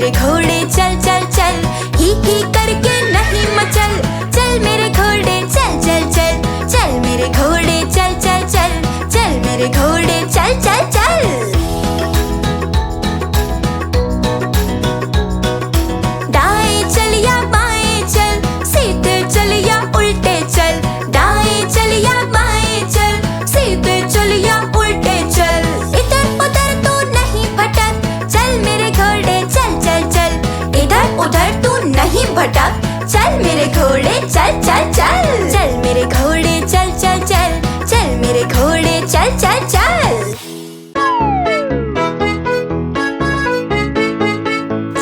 मेरे घोड़े चल चल चल, ही करके नहीं मचल। चल मेरे घोड़े चल चल चल, चल मेरे घोड़े चल चल चल, चल मेरे घोड़े चल चल चल। दाएं चल या बाएं चल, सीधे चल या उल्टे चल। दाएं चल या बाएं चल, सीधे चल या उल्टे चल। इधर उधर तू नहीं भटक, चल मेरे घोड़े चल चल चल। इधर उधर तू नहीं भटक, चल मेरे घोड़े चल चल चल। चल मेरे घोड़े चल चल चल, चल मेरे घोड़े चल चल चल।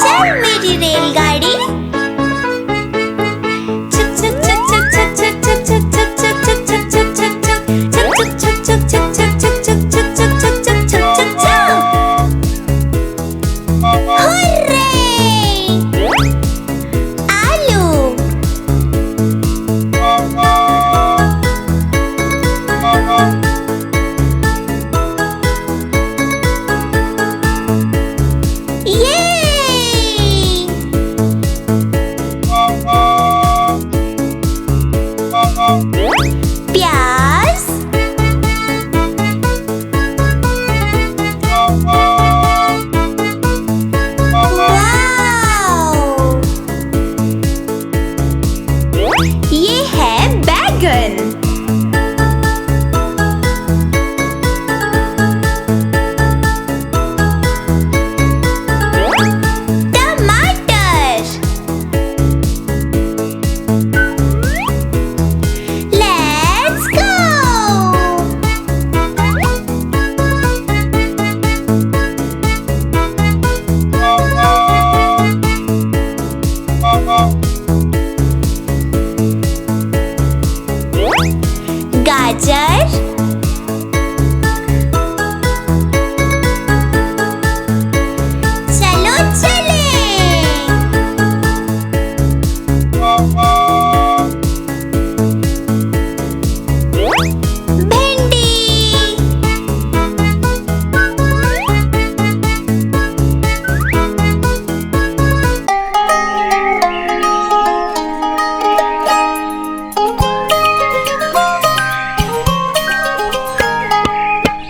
चल मेरी रेलगाड़ी प्याज, ये है बैगन। टमाटर, लेट्स गो। गाजर, चलो चले। भिंडी,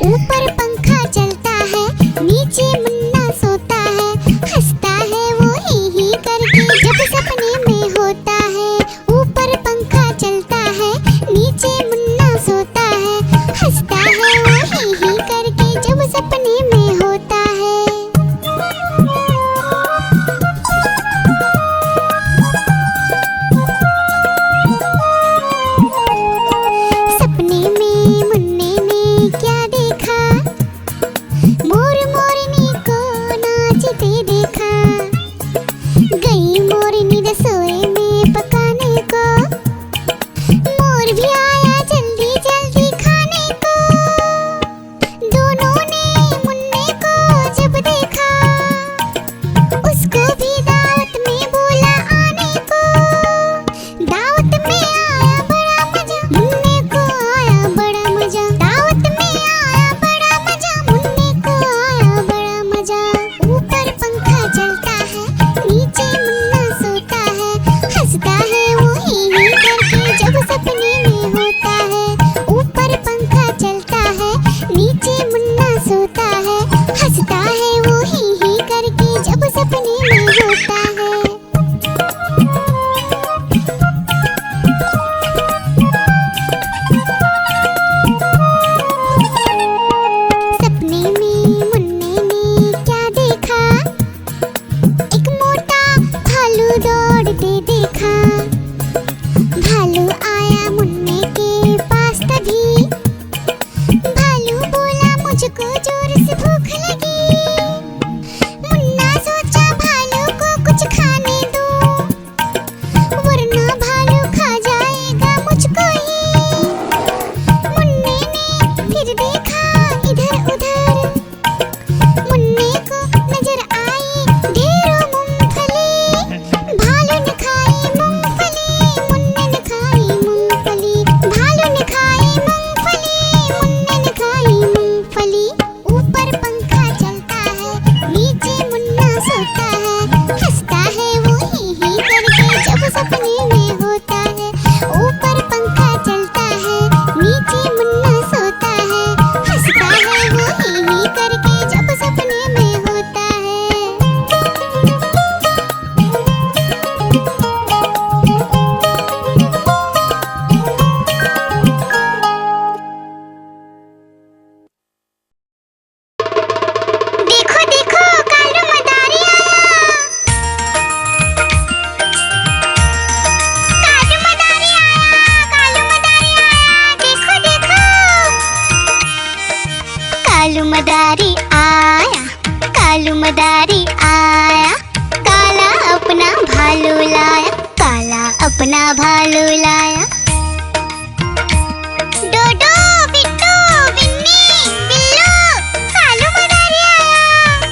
ऊपर पंखा चलता है, नीचे मुन्ना सोता है। हंसता है वो ही करके जब सपने में होता है। ऊपर पंखा चलता है, नीचे मुन्ना सोता है। हंसता है वो ही करके जब सपने में होता है। सपने में मुन्ने ने क्या देखा, मोर मोरनी को नाचते देखा। गई मोरनी रसोई में पकाने को, मोर भी आया जल्दी जल्दी खाने को। दोनों ने मुन्ने को जब देखा, उसको भी दावत में बोला आने को। दावत में आया बड़ा मजा, मुन्ने को आया बड़ा मजा। दावत में आया बड़ा मजा, मुन्ने को आया बड़ा मजा। ऊपर पंखा चलता है, नीचे मुन्ना सोता है। हंसता है वो ही करके जब सपने में होता है। ऊपर पंखा चलता है, नीचे मुन्ना सोता है। हंसता है वो ही करके जब सपने में होता है। सपने में मुन्ने ने क्या देखा, एक मोटा भालू दौड़ते देखा। भालू आया मुन्ने के पास तभी, भालू बोला मुझको जोर से भूख लगी। मुन्ना सोचा भालू को कुछ खाने दो, वरना भालू खा जाएगा मुझको ही। मुन्ने ने फिर देखा इधर उधर, मुन्ने को नजर आई ढेरों मूंगफली। भालू ने खाई मूंगफली, मुन्ने ने खाई मूंगफली। भालू ने खाई मूंगफली, मुन्ने ने खाई मूंगफली। ऊपर पंखा चलता है, नीचे मुन्ना सोता है। मदारी आया, कालू मदारी आया, काला अपना भालू लाया, काला अपना भालू लाया। डोडो, बिट्टू, बिन्नी, बिल्लू, कालू मदारी आया,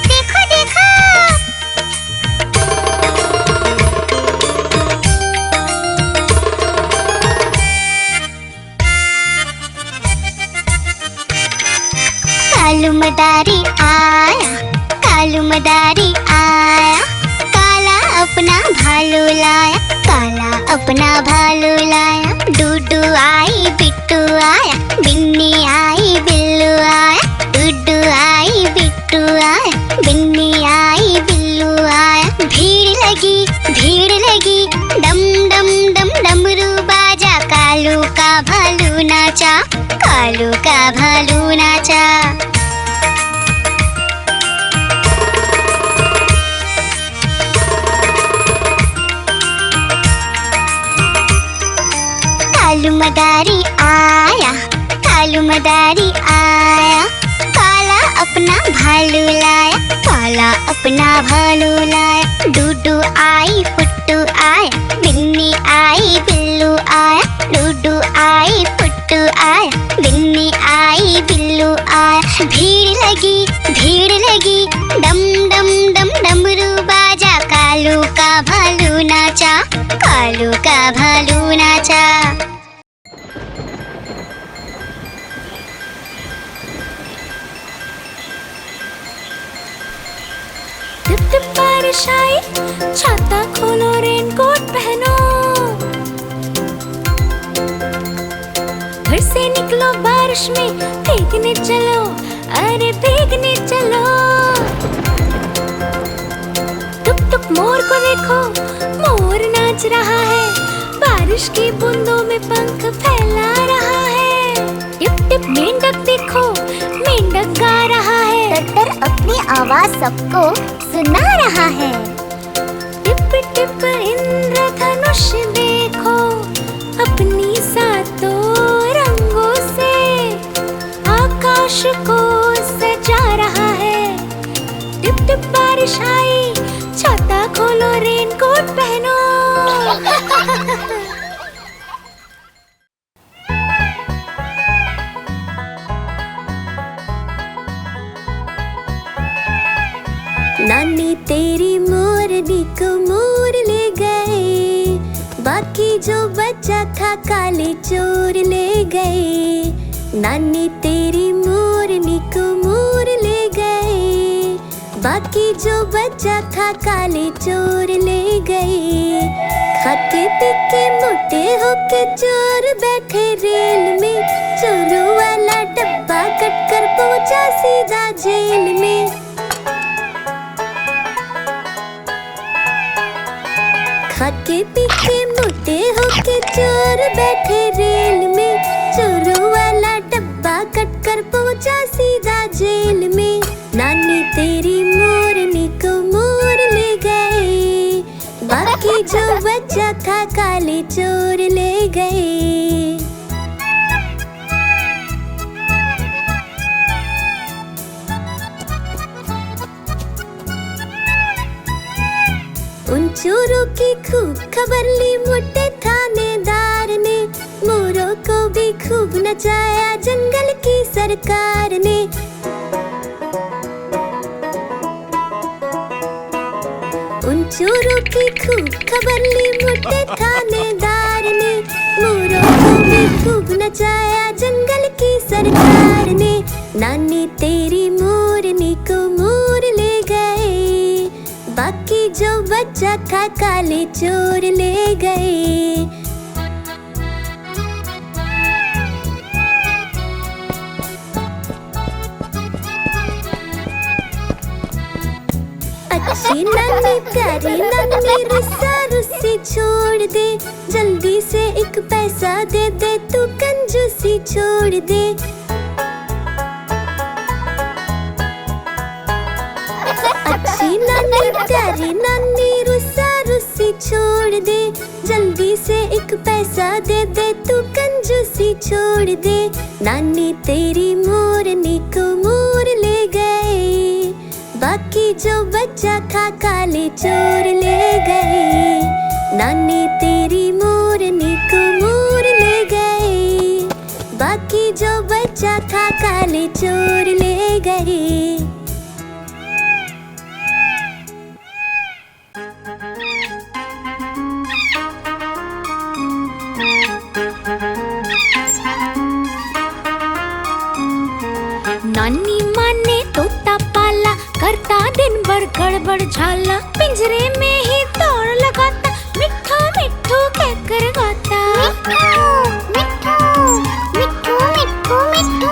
देखो देखो। कालू मदारी आया, कालू मदारी आया, काला अपना भालू लाया, काला अपना भालू लाया। डूडू आई, बिट्टू आया, बिन्नी आई, बिल्लू आया, डूडू आई, बिट्टू आया, बिन्नी आई, बिल्लू आया। भीड़ लगी, डम डम डम डमरू बाजा, कालू का भालू नाचा, कालू का भालू नाचा। कालू मदारी आया, कालू मदारी आया, काला अपना भालू लाया, काला अपना भालू लाया। डूडू आई, पुट्टू आया, बिन्नी आई, बिल्लू आया, डूडू आई, पुट्टू आया, बिन्नी आई, बिल्लू आया। भीड़ लगी, डम डम डम डमरू बाजा, कालू का भालू नाचा, कालू का भालू नाचा। टिप टिप बारिश आई, छाता खोलो, रेनकोट पहनो, घर से निकलो बारिश में, भीगने चलो, अरे भीगने चलो। टुक टुक मोर को देखो, मोर नाच रहा है, बारिश की बूंदों में पंख फैला रहा है। टिप टिप मेंढक देखो, मेंढक गा रहा है, टट्टर अपनी आवाज सबको सुना रहा है। टिप टिप इंद्रधनुष देखो, अपनी सातों रंगों से आकाश को सजा रहा है। टिप टिप बारिश आई, छाता खोलो, रेनकोट पहनो। नानी तेरी मोरनी को मोर ले गए, बाकी जो बचा था काले चोर ले गए। नानी तेरी मोरनी को मोर ले गए, बाकी जो बचा था काले चोर ले गए। खाते पीके मोटे होके चोर बैठे रेल में, चोरों वाला डब्बा कट कर पहुंचा सीधा जेल में। खाके पीके मोटे होके चोर बैठे रेल में, चोरों वाला डब्बा कट कर पहुंचा सीधा जेल में। नानी तेरी मोरनी को मोर ले गए, बाकी जो बचा था काले चोर ले गए। उन चोरों की खूब खबर ली मोटे थानेदार ने, मोरों को भी खूब नचाया जंगल की सरकार ने। उन चोरों की खूब खबर ली मोटे थानेदार ने, मोरों को भी खूब नचाया जंगल की सरकार ने। नानी तेरी मोरनी को मोर ले गए, बाकी जो बचा था काले चोर ले गए। अच्छी नानी प्यारी नानी रुस्सा रुस्सी छोड़ दे, जल्दी से एक पैसा दे दे, तू कंजूसी छोड़ दे। अच्छी नानी प्यारी नानी रुस्सा रुस्सी छोड़ दे, जल्दी से एक पैसा दे दे, तू कंजूसी छोड़ दे। नानी तेरी मोरनी को मोर ले बाकी जो बचा था काले चोर ले गए। नानी तेरी मोरनी को मोर ले गए। बाकी जो बचा था काले चोर ले गए। नानी माँ ने तोता पाला, करता दिन भर गड़बड़ झाला। पिंजरे में ही दौड़ लगाता, मिट्ठू मिट्ठू कहकर गाता। मिट्ठू मिट्ठू मिट्ठू मिट्ठू।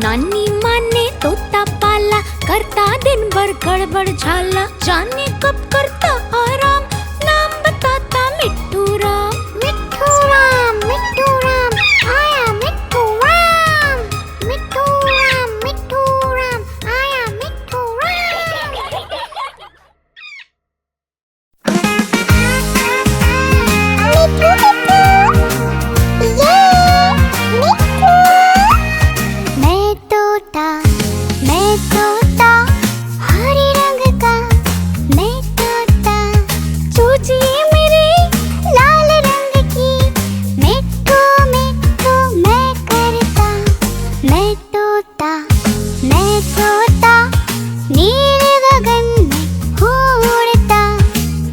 नानी माँ ने तोता पाला, करता दिन भर गड़बड़ झाला। जाने कब करता आराम, नाम बताता मिट्ठू राम। मिट्ठू राम आया मिट्ठू राम। मिट्ठू राम आया मिट्ठू राम। मिट्ठू ये मिट्ठू। मैं तोता हरे रंग का। मैं तोता चूचिए मेरे लाल रंग की। मिट्ठू मिट्ठू मैं करता। मैं तोता नीले गगन में उड़ता।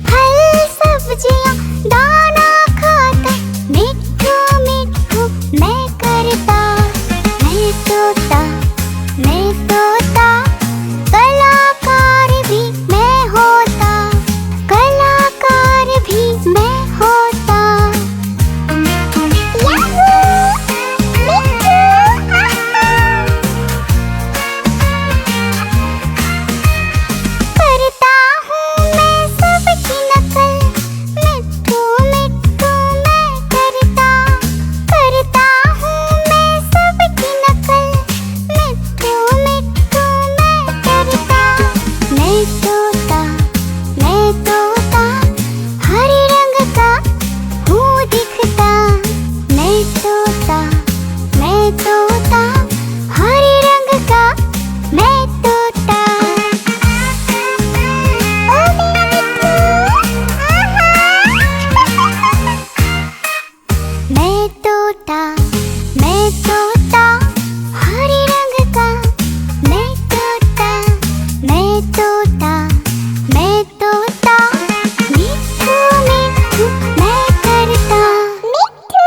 फल सब्जियां दाना खाता। मिट्ठू मिट्ठू मैं करता। मैं तोता कलाकार भी मैं होता। कलाकार भी मैं होता। याहू मिट्ठू। करता हूँ मैं सबकी नकल। मिट्ठू मिट्ठू मैं करता हूँ मैं सबकी नकल। मिट्ठू मिट्ठू मैं करता। मैं तोता हरे रंग का हूँ दिखता। मैं तोता हरे रंग का। मैं तोता। ओ मेरा मिट्ठू आहा। मैं तोता हरे रंग का। मैं तोता मिट्ठू मिट्ठू मैं करता। मिट्ठू।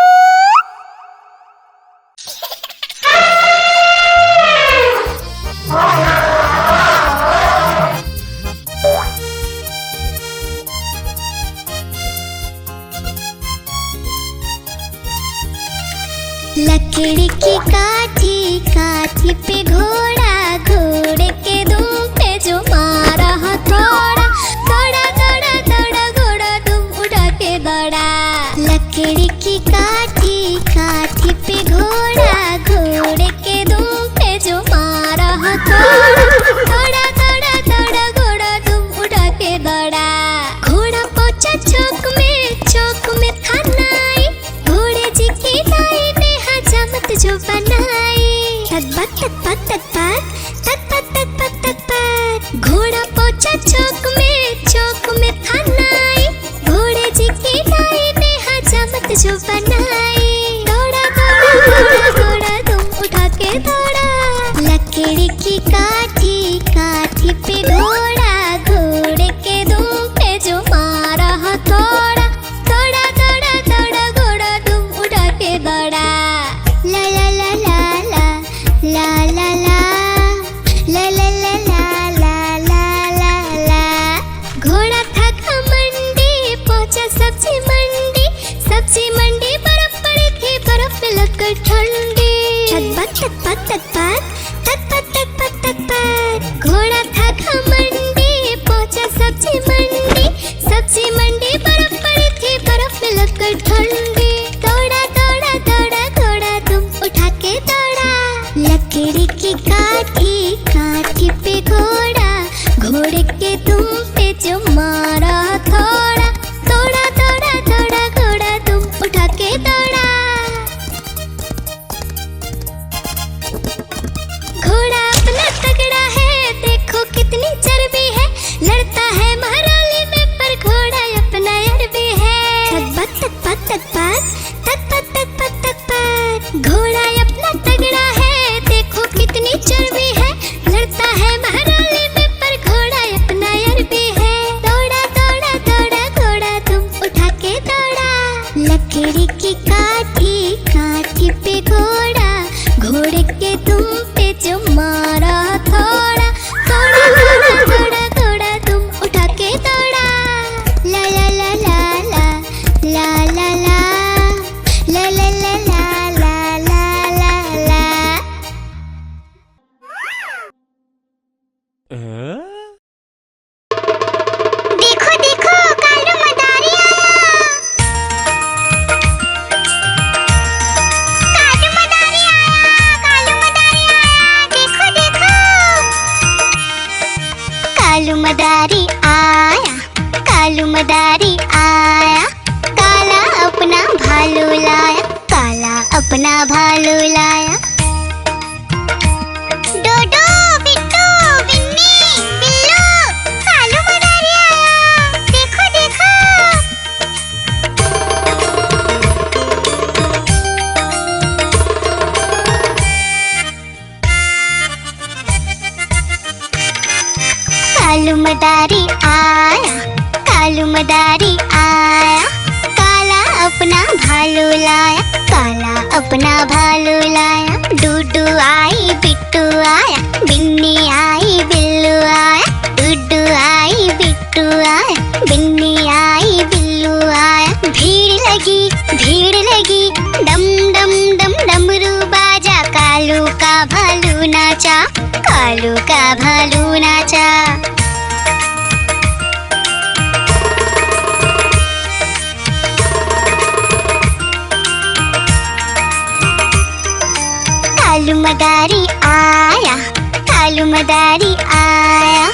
लकड़ी की काठी पे घोड़ा। घोड़े के दुम पे जो मारा हथौड़ा। दौड़ा घोड़ा दुम उठा के दौड़ा। लकड़ी की काठी पे घोड़ा। घोड़े के दुम पे जो मारा हथौड़ा। दौड़ा घोड़ा दुम उठा के दौड़ा। घोड़ा पहुंचा चौक में था नाई। घोड़े जी की नाई ने हजामत जो बनाई। तक घोड़ा पहुंचा चौक में था नाई। घोड़े जी की नाई ने हजामत जो बनाई। दौड़ा तुम उठा के दौड़ा। लकड़ी की काठी पे घोड़ा। घोड़े के दुम पे जो मारा हथौड़ा। दौड़ा घोड़ा तुम उठा के दौड़ा। ला ला ला ला ला ला ला ला ला ला ला ला ला ला ला। घोड़ा था घमंडी, पहुंचा सब्जी मंडी। बर्फ पड़ी थी, बर्फ में लगकर ठंडी। घोड़ा था घमंडी, पहुंचा सब्जी मंडी। बर्फ पड़ी थी, बर्फ में लगकर ठंडी। दौड़ा घोड़ा तुम उठा के दौड़ा। लकड़ी की काठी पे घोड़ा। घोड़े के दुम पे जो मारा हथौड़ा। दौड़ा घोड़ा तुम उठा के दौड़ा। घोड़ा अपना तगड़ा है, देखो कितनी चर्बी है। लड़ता है महाराली में पर घोड़ा अपना अरबी है। दौड़ा दौड़ा दौड़ा घोड़ा तुम उठा के दौड़ा। लकड़ी की काठी काठी पे घोड़ा, घोड़े के तुम पे जो मारा थोड़ा। दौड़ा दौड़ा दौड़ा घोड़ा तुम उठा के दौड़ा। ला ला ला ला ला ला ला ला ला ला ला ला ला ला ला। देखो देखो कालू मदारी आया। कालू मदारी आया, कालू मदारी आया, देखो देखो। कालू मदारी आया, कालू मदारी आया। काला अपना भालू लाया, काला अपना भालू लाया। डोडो बिट्टू बिन्नी बिल्लू, कालू मदारी आया, देखो देखो। कालू मदारी आया, कालू मदारी आया। काला अपना भालू लाया, काला अपना भालू लाया। डूडू आई बिट्टू आया, बिन्नी आई बिल्लू आया। डूडू आई बिट्टू आया, बिन्नी आई बिल्लू आया। भीड़ लगी डम डम डम डमरू बाजा। कालू का भालू नाचा, कालू का भालू नाचा। कालू मदारी आया, कालू मदारी आया।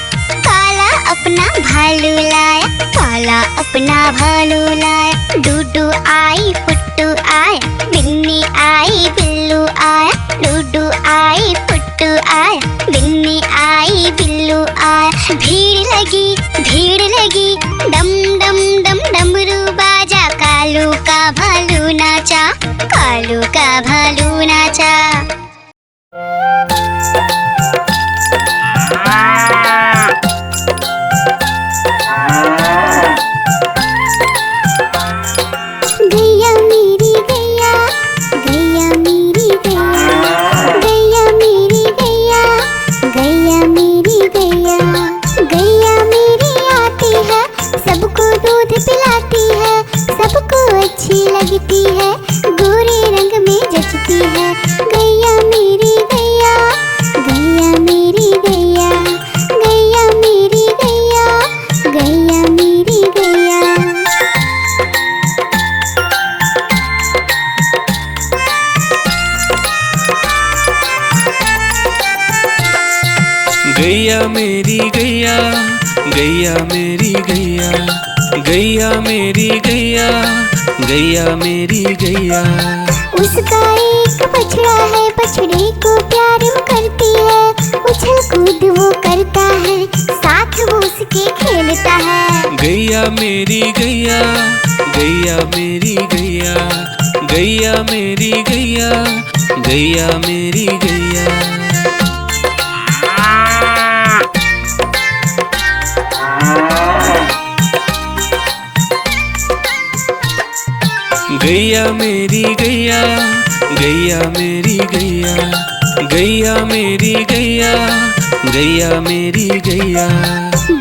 काला अपना भालू लाया, काला अपना भालू लाया। डूडू आई पुट्टू आया, बिन्नी आई बिल्लू आया। डूडू आई पुट्टू आया, बिन्नी आई बिल्लू आया। भीड़ लगी डम डम डम डमरू बाजा। कालू का भालू नाचा, कालू का भालू नाचा। गैया मेरी गैया, गैया मेरी गैया, गैया मेरी गैया, गैया मेरी गैया। गैया मेरी आती है, सबको दूध पिलाती है, सबको अच्छी लगती है, गोरे रंग में जचती है। गैया मेरी गैया, गैया मेरी गैया, गैया मेरी गैया, गैया मेरी गैया। गैया मेरी गैया, गैया मेरी गैया, गैया मेरी गैया, गैया मेरी गैया। उसका एक बछड़ा है, बछड़े को प्यार वो करती है। उछल कूद वो करता है, साथ वो उसके खेलता है। गैया मेरी गैया, गैया मेरी गैया, गैया मेरी गैया, गैया मेरी गैया। गैया मेरी गैया, गैया मेरी गैया, गैया मेरी गैया, गैया मेरी गैया।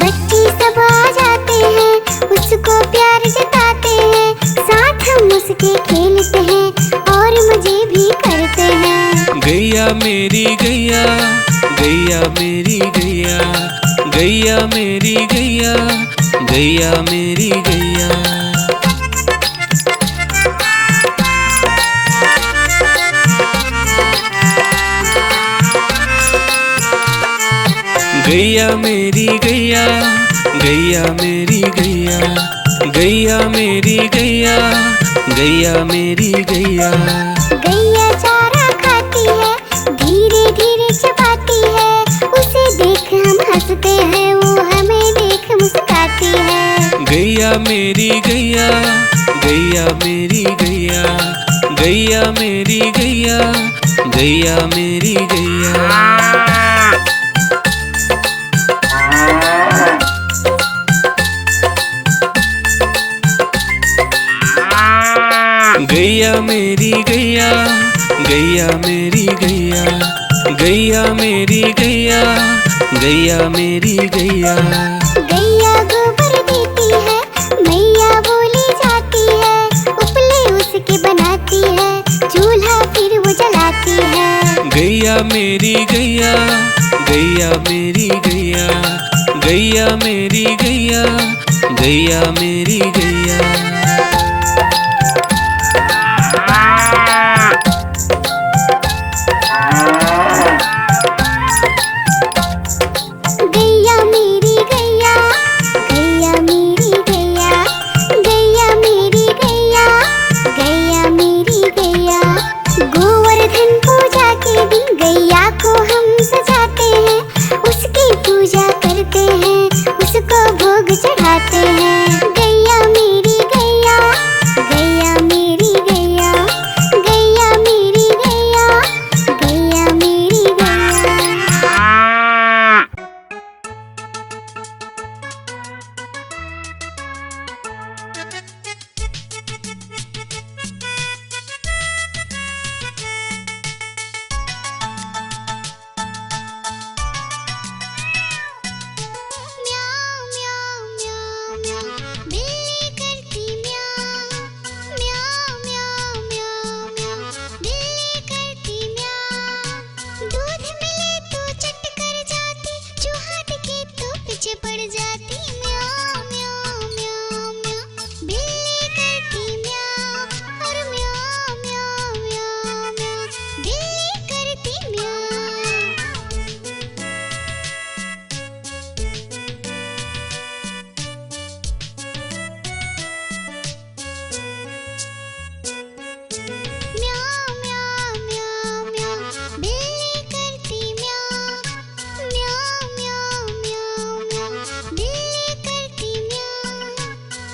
बच्चे सब आ जाते हैं, उसको प्यार जताते हैं, साथ हम उसके खेलते हैं और मजे भी करते हैं। गैया मेरी गैया, गैया मेरी गैया, गैया मेरी गैया, गैया मेरी गैया। गैया मेरी गैया, गैया मेरी गैया, गैया मेरी गैया, गैया मेरी गैया। गैया चारा खाती है, धीरे धीरे चबाती है, उसे देख हम हंसते हैं, वो हमें देख मुस्काती है। गैया मेरी गैया, गैया मेरी गैया, गैया मेरी गैया, गैया मेरी गैया। गैया मेरी गैया, गैया मेरी गैया, गैया मेरी गैया, गैया मेरी गैया। गैया गोबर देती है, मैया बोली जाती है, उपले उसके बनाती है, चूल्हा फिर वो जलाती है। गैया मेरी गैया, गैया मेरी गैया, गैया मेरी गैया, गैया मेरी गैया। गैया मेरी गैया, गैया मेरी गैया, गैया मेरी गैया, गैया मेरी गैया। गोवर्धन पूजा के दिन गैया को हम सजाते हैं, उसकी पूजा करते हैं, उसको भोग चढ़ाते हैं। गैया मेरी गैया, गैया मेरी गैया, गैया मेरी गैया, गैया मेरी गैया। म्याऊं म्याऊं म्याऊं म्याऊं, बिल्ली करती म्याऊं। म्याऊं म्याऊं म्याऊं म्याऊं, बिल्ली करती म्याऊं। दूध मिले तो चट कर जाती, चूहा दिखे तो पीछे पड़ जाती। म्याऊं म्याऊं म्याऊं म्याऊं, बिल्ली करती म्याऊं। और म्याऊं म्याऊं म्याऊं म्याऊं, बिल्ली करती म्याऊं। म्याऊं म्याऊं म्याऊं म्याऊं, बिल्ली करती म्याऊं। म्याऊं म्याऊं म्याऊं म्याऊं, बिल्ली करती म्याऊं।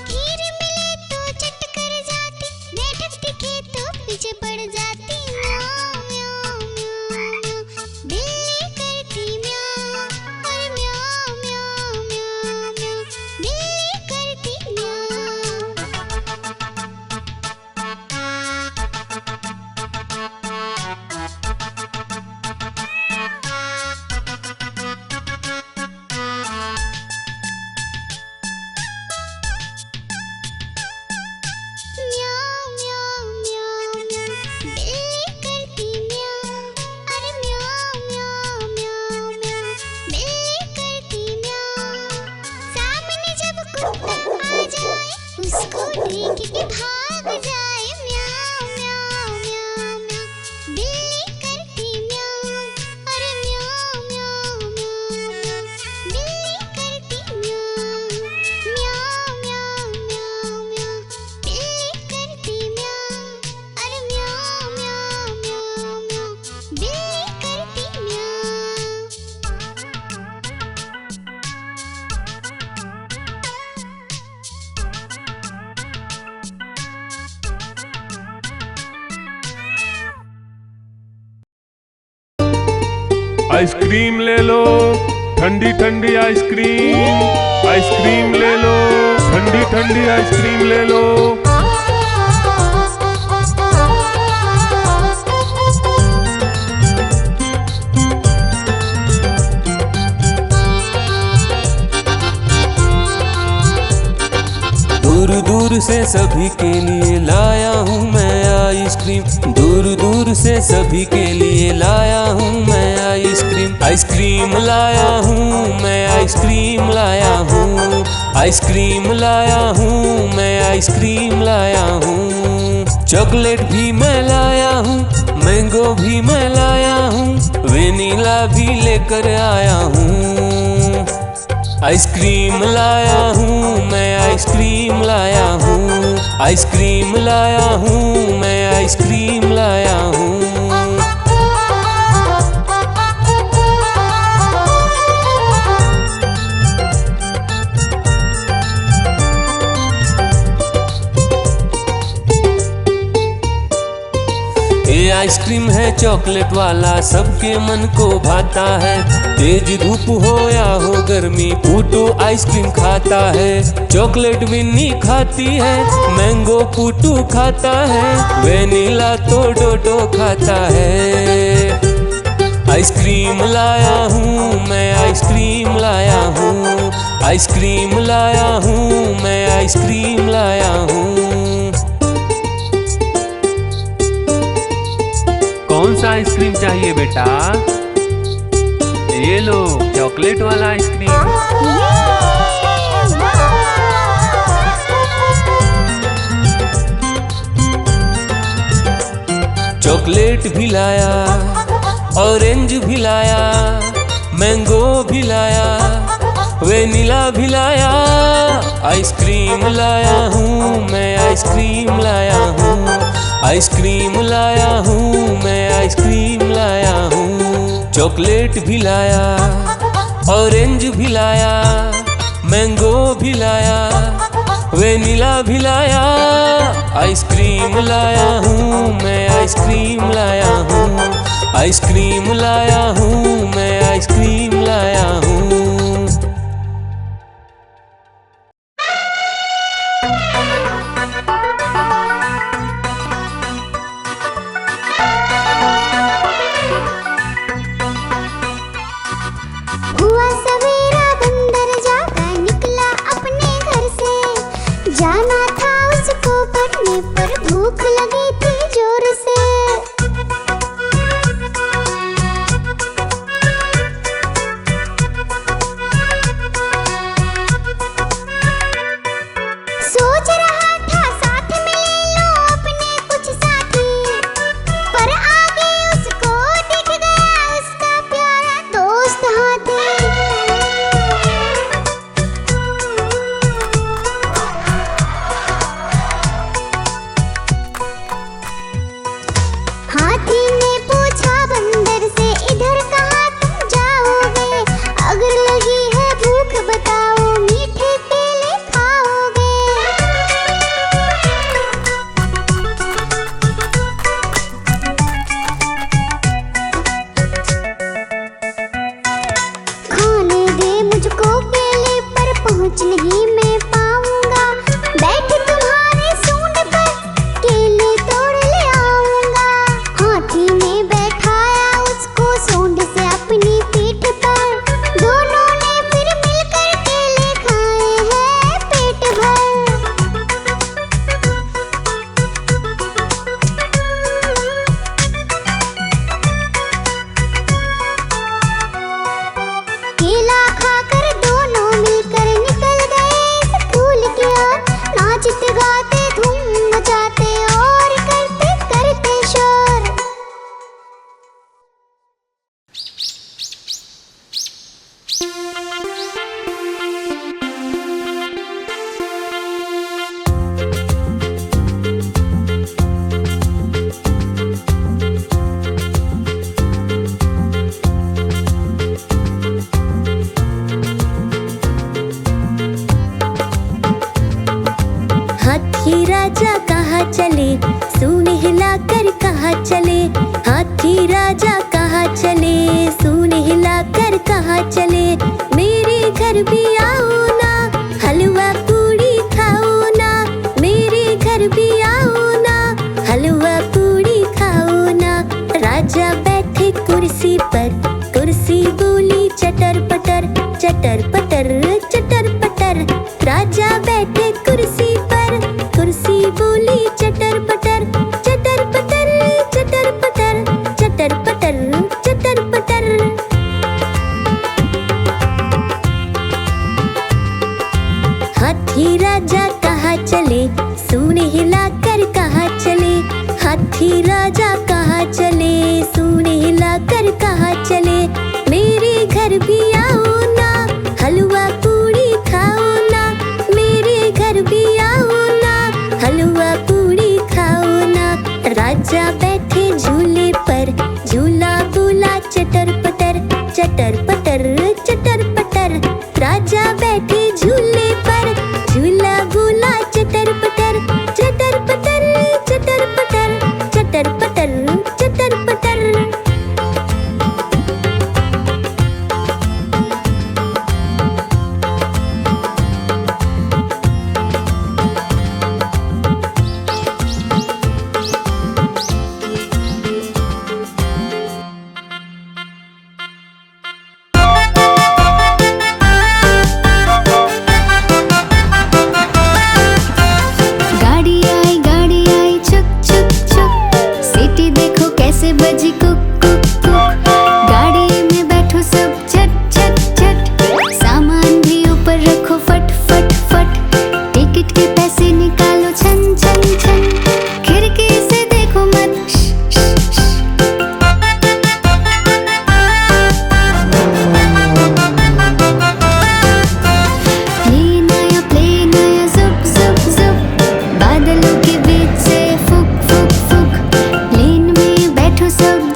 खीर मिले तो चट कर जाती, मेढक दिखे तो पीछे पड़ जाती। म्याऊं म्याऊं म्याऊं म्याऊं, बिल्ली करती म्याऊं। और म्याऊं म्याऊं म्याऊं म्याऊं, बिल्ली करती म्याऊं। म्याऊं म्याऊं म्याऊं म्याऊं, बिल्ली करती म्याऊं। अरे म्याऊं म्याऊं म्याऊं म्याऊं, बिल्ली करती म्याऊं। सामने जब कुत्ता आ जाए, उसको देख के भाग जाए। म्याऊं म्याऊं म्याऊं म्याऊं, बिल्ली करती म्याऊं। अरे म्याऊं म्याऊं म्याऊं म्याऊं, बिल्ली करती म्याऊं। म्याऊं म्याऊं म्याऊं म्याऊं, बिल्ली करती म्याऊं। अरे म्याऊं म्याऊं म्याऊं म्याऊं, बिल्ली करती म्याऊं। आइसक्रीम ले लो, ठंडी ठंडी आइसक्रीम। आइसक्रीम ले लो, ठंडी ठंडी आइसक्रीम ले लो। दूर दूर से सभी के लिए लाया हूँ मैं आइसक्रीम, दूर दूर से सभी के लिए लाया हूँ मैं आइसक्रीम। आइसक्रीम लाया हूँ मैं, आइसक्रीम लाया हूँ, आइसक्रीम लाया हूँ मैं, आइसक्रीम लाया हूँ। चॉकलेट भी मैं लाया हूँ, मैंगो भी मैं लाया हूँ, वेनिला भी लेकर आया हूँ। आइसक्रीम लाया हूँ मैं, आइसक्रीम लाया हूँ, आइसक्रीम लाया हूँ मैं, आइसक्रीम लाया हूँ। ये आइसक्रीम है चॉकलेट वाला, सबके मन को भाता है। तेज धूप हो या हो गर्मी, पूटू आइसक्रीम खाता है। चॉकलेट विन्नी खाती है, मैंगो पूटू खाता है, वेनिला तो डोडो खाता है। आइसक्रीम लाया हूँ मैं, आइसक्रीम लाया हूँ, आइसक्रीम लाया हूँ मैं, आइसक्रीम लाया हूँ। कौन सा आइसक्रीम चाहिए बेटा? ये लो चॉकलेट वाला आइसक्रीम। चॉकलेट भी लाया, ऑरेंज भी लाया, मैंगो भी लाया, वेनिला भी लाया। आइसक्रीम लाया हूँ मैं, आइसक्रीम लाया हूँ, आइसक्रीम लाया हूँ मैं, आइसक्रीम लाया हूँ। चॉकलेट भी लाया, ऑरेंज भी लाया, मैंगो भी लाया, वेनिला भी लाया। आइसक्रीम लाया हूँ मैं, आइसक्रीम लाया हूँ, आइसक्रीम लाया हूँ मैं, आइसक्रीम लाया हूँ। हुआ सवेरा बंदर जागा निकला अपने घर से, जाना था उसको पढ़ने पर भूख लगी थी जोर से। सोच रहा था साथ में ले लो अपने कुछ साथी, पर आगे उसको दिख गया उसका प्यारा दोस्त हाथी। हाथी ने पूछा बंदर से, इधर कहाँ तुम जाओगे? अगर लगी है भूख बताओ, मीठे केले खाओगे? खाने दे मुझको केले, पर पहुँच नहीं मैं पाऊंगा। बैठ तुम्हारे सूंड पर, केले तोड़ ले आऊंगा। हाथी ने बैठाया उसको सूंड से अपनी पीठ पर, दोनों ने फिर मिलकर केले खाए हैं पेट भर। केला खाकर दोनों मिलकर निकल गए स्कूल की ओर, नाचते गाते धूम मचाते और करते करते शोर। हाथी राजा कहाँ चले, सूंड हिलाकर कहाँ चले। हाथी राजा कहाँ चले, सूंड हिलाकर कहाँ चले। मेरे घर भी आओ ना, हलवा पूड़ी खाओ ना। मेरे घर भी आओ ना, हलवा पूड़ी खाओ ना। राजा बैठे कुर्सी पर, कुर्सी बोली चटर पटर, चटर पटर, चटर पटर। राजा बैठे कुर्सी पर, कुर्सी बोली चटर पटर, चटर पटर, चटर पटर, चटर पटर, चटर पटर। हाथी राजा कहाँ चले, सूंड हिलाकर कहाँ चले। हाथी राजा कहाँ चले, सूंड हिलाकर कहाँ चले। मेरे घर भी आओ ना, हलवा पूड़ी खाओ ना। मेरे घर भी आओ ना, हलवा पूड़ी खाओ ना। राजा बैठे झूले पर, झूला बोला चटर पटर, चटर पटर, चटर पटर। राजा बैठे झूले पर, झूला बोला चटर पटर, चटर पटर, चटर पटर, चटर पटर, चटर पटर। गाड़ी आई छुक छुक छुक, सीटी देखो कैसे बजी कुक कुक कुक। गाड़ी में बैठो सब झट झट झट, सामान भी ऊपर रखो फट फट फट। टिकट के पैसे निकालो छन छन छन, खिड़की से देखो मत श श श। प्लेन आया जुप जुप जुप, बादलों के बीच से फुक फुक फुक। प्लेन में बैठो सब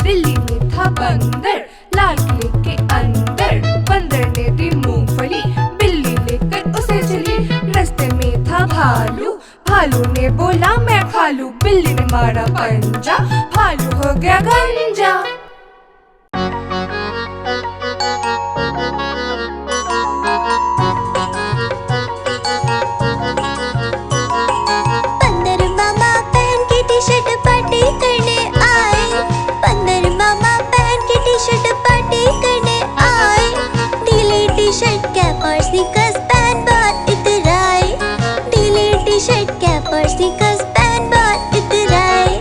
दिल्ली में था बंदर, लाल किले के अंदर। बंदर ने दी मूंगफली, बिल्ली लेकर उसे चली। रास्ते में था भालू, भालू ने बोला मैं खा लूं। बिल्ली ने मारा पंजा, भालू हो गया गंजा। बंदर मामा पहन के टी शर्ट पार्टी करने आए। बंदर मामा पहन के टी शर्ट पार्टी करने आए। ढीली टी शर्ट कैप और स्नीकर्स पहन बहुत इतराए। ढीली टी शर्ट कैप और स्नीकर्स पहन बहुत इतराए।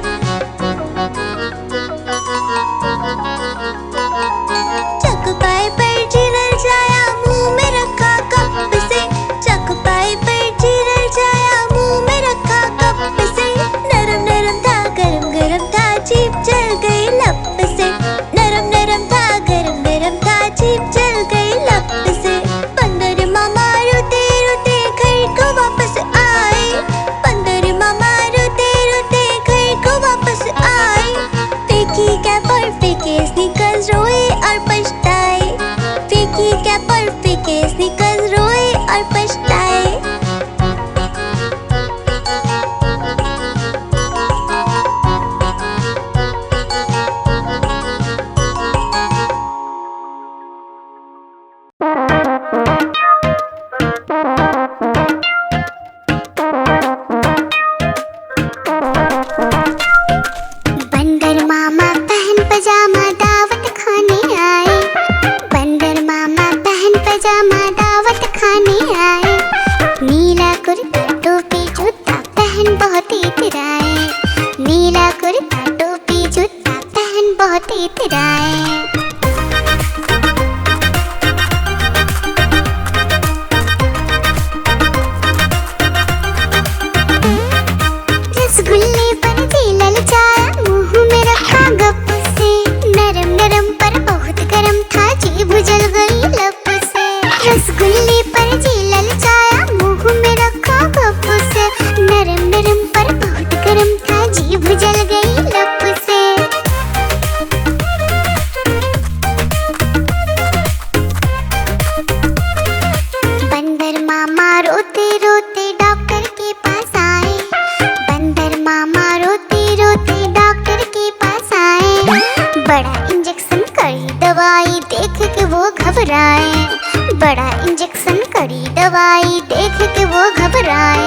चकपाई पर चिरल जाया, मुंह में रखा कप से। चकपाई पर चिरल जाया, मुंह में रखा कप से। नरम नरम था, गरम गरम था, जीभ जल गई लप से। नरम नरम था, गरम गरम था, जीभ जल गई लप से। बंदर मामा रोते रोते घर को वापस आए। बंदर मामा रोते रोते घर को वापस आए। फेंकी कैप और फेंके स्नीकर्स, रोए और पछताए। फेंकी कैप और फेंके स्नीकर्स, रोए और पछताए। बंदर मामा पहन पजामा दावत खाने आए। बंदर मामा पहन पजामा दावत खाने आए। नीला कुर्ता टोपी जूता पहन बहुत इतराए। नीला कुर्ता टोपी जूता पहन बहुत इतराए। रसगुल्ले पर जी ललचाया, मुंह में रखा गप से। नरम नरम पर बहुत गरम था, जीभ जल गई लप से। रसगुल्ले पर जी ललचाया, मुंह में रखा गप से। नरम नरम पर बहुत गरम था, जीभ जल गई लप से। बंदर मामा रोते रोते डॉक्टर के पास आए। बंदर मामा रोते रोते डॉक्टर के पास आए। बड़ा इंजेक्शन कड़ी दवाई देख के वो घबराए। बड़ा इंजेक्शन कड़ी दवाई देख के वो घबराए।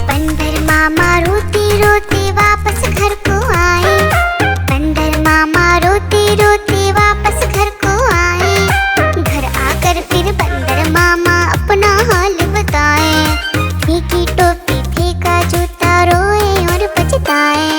बंदर मामा रोते रोते वापस घर को आए। बंदर मामा रोते रोते वापस घर को आए। घर आकर फिर बंदर मामा अपना हाल बताए। फेंकी टोपी फेंका जूता, रोए और पछताए।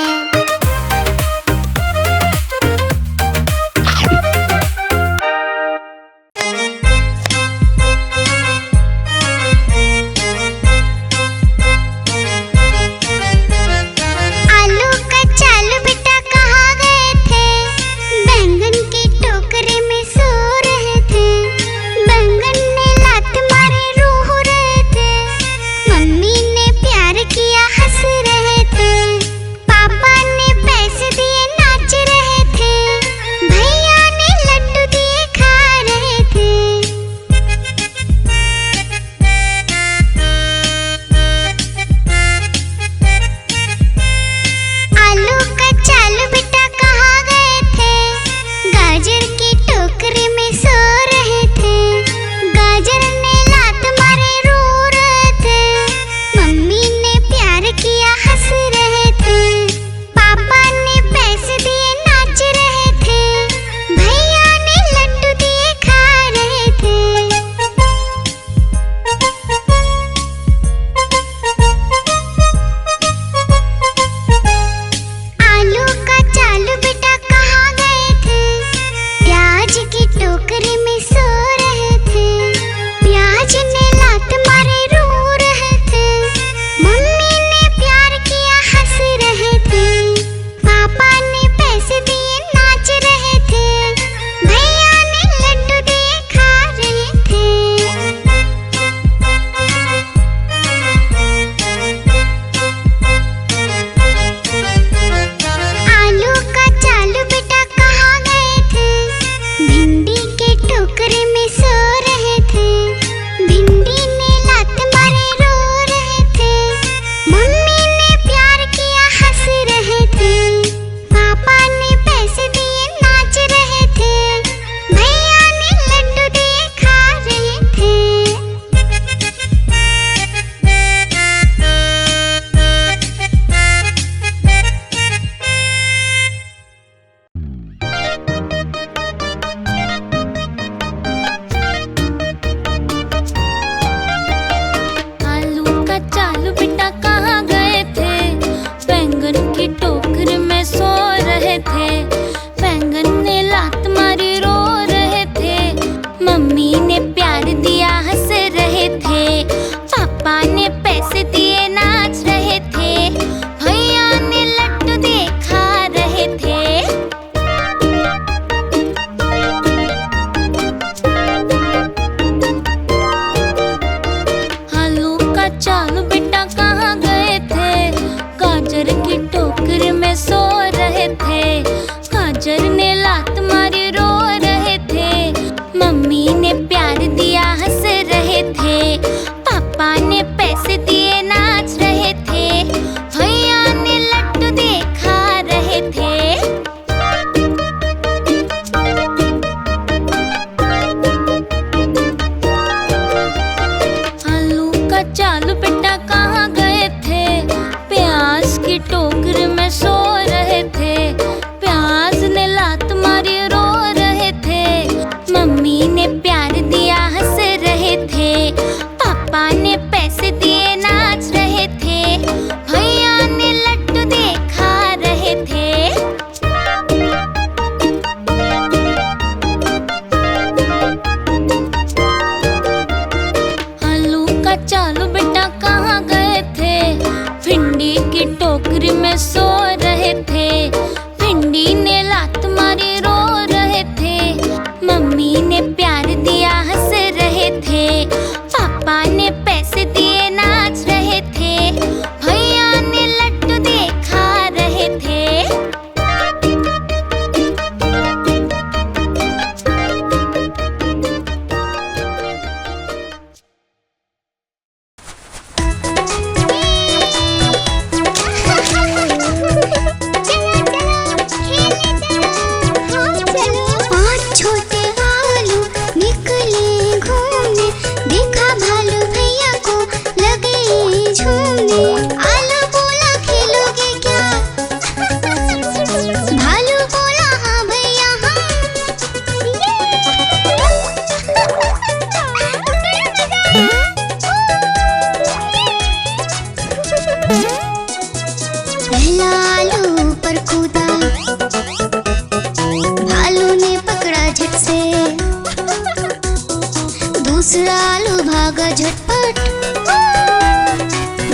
दूसरा आलू भागा झटपट,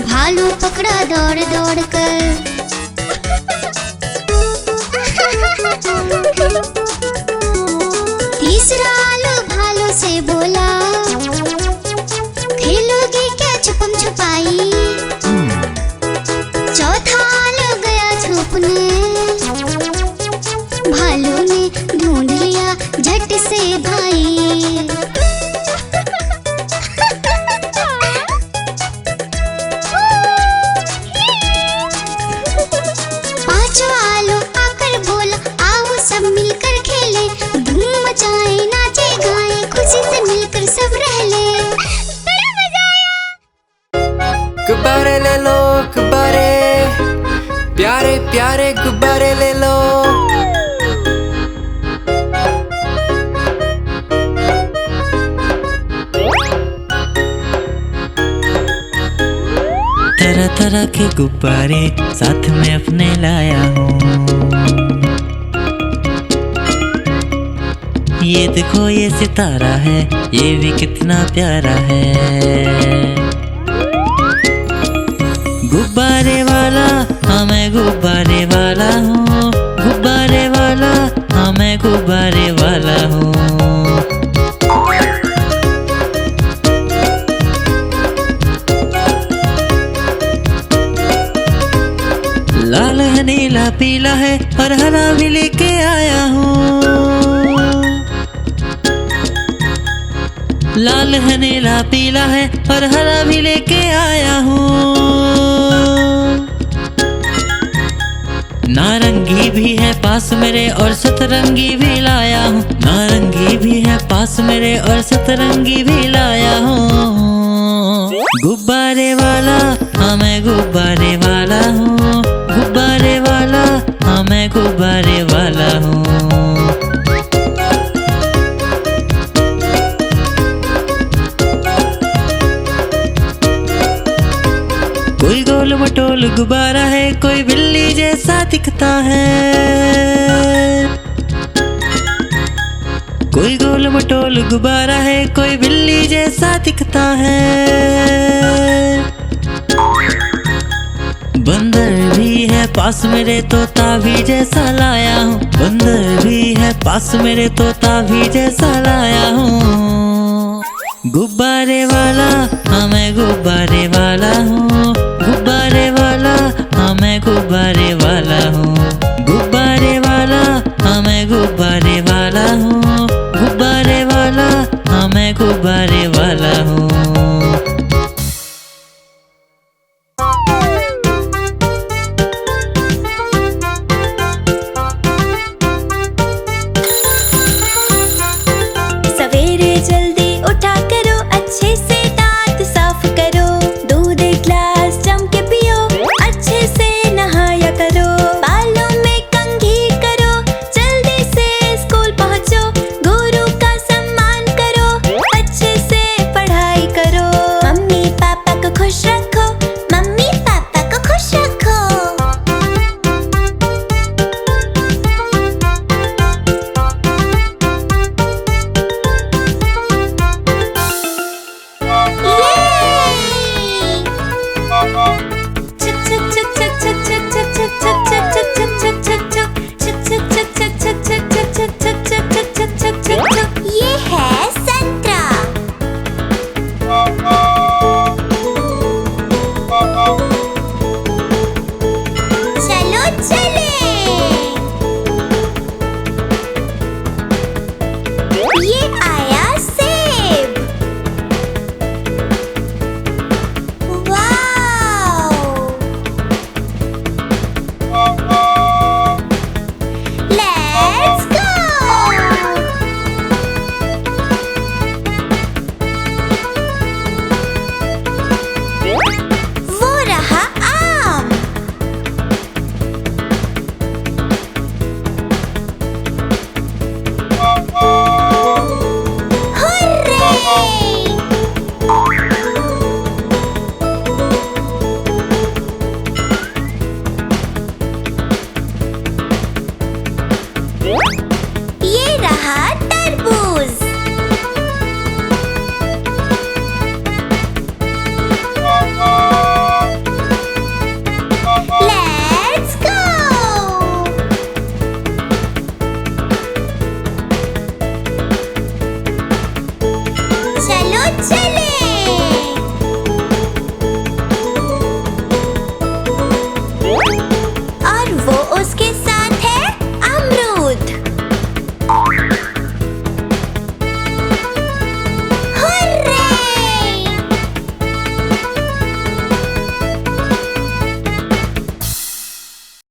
भालू पकड़ा दौड़ दौड़ कर। तीसरा आलू भालू से बोला, खेलोगे क्या छुपम छुपाई। चौथा आलू गया छुपने, भालू ने ढूंढ लिया झट से भाई। पांचवा आलू आकर बोला, आओ सब मिलकर खेले, धूम मचाए नाचे गाए, खुशी से मिलकर सब रह ले। बड़ा मजा आया। गुब्बारे ले लो गुब्बारे, प्यारे प्यारे गुब्बारे ले लो। तरह तरह के गुब्बारे साथ में अपने लाया हूँ। ये देखो ये सितारा है, ये भी कितना प्यारा है। गुब्बारे वाला हाँ मैं गुब्बारे वाला हूँ, गुब्बारे वाला हाँ मैं गुब्बारे वाला हूँ। लाल है नीला पीला है और हरा भी लेके आया हूँ। लाल है नीला पीला है और हरा भी लेके आया हूँ। नारंगी भी है पास मेरे और सतरंगी भी लाया हूँ। नारंगी भी है पास मेरे और सतरंगी भी लाया हूँ। गुब्बारे वाला हाँ मैं गुब्बारे वाला हूँ, गुब्बारे वाला हाँ मैं गुब्बारे वाला हूँ। कोई गोल मटोल गुब्बारा है, कोई बिल्ली जैसा दिखता है। कोई गोल मटोल गुब्बारा है, कोई बिल्ली जैसा दिखता है। बंदर भी है पास मेरे, तोता भी जैसा लाया हूँ। बंदर भी है पास मेरे, तोता भी जैसा लाया हूँ। गुब्बारे वाला हाँ मैं गुब्बारे वाला हूँ, गुब्बारे वाला हाँ मैं गुब्बारे वाला हूँ। गुब्बारे वाला हाँ मैं गुब्बारे वाला हूँ, गुब्बारे वाला हाँ मैं गुब्बारे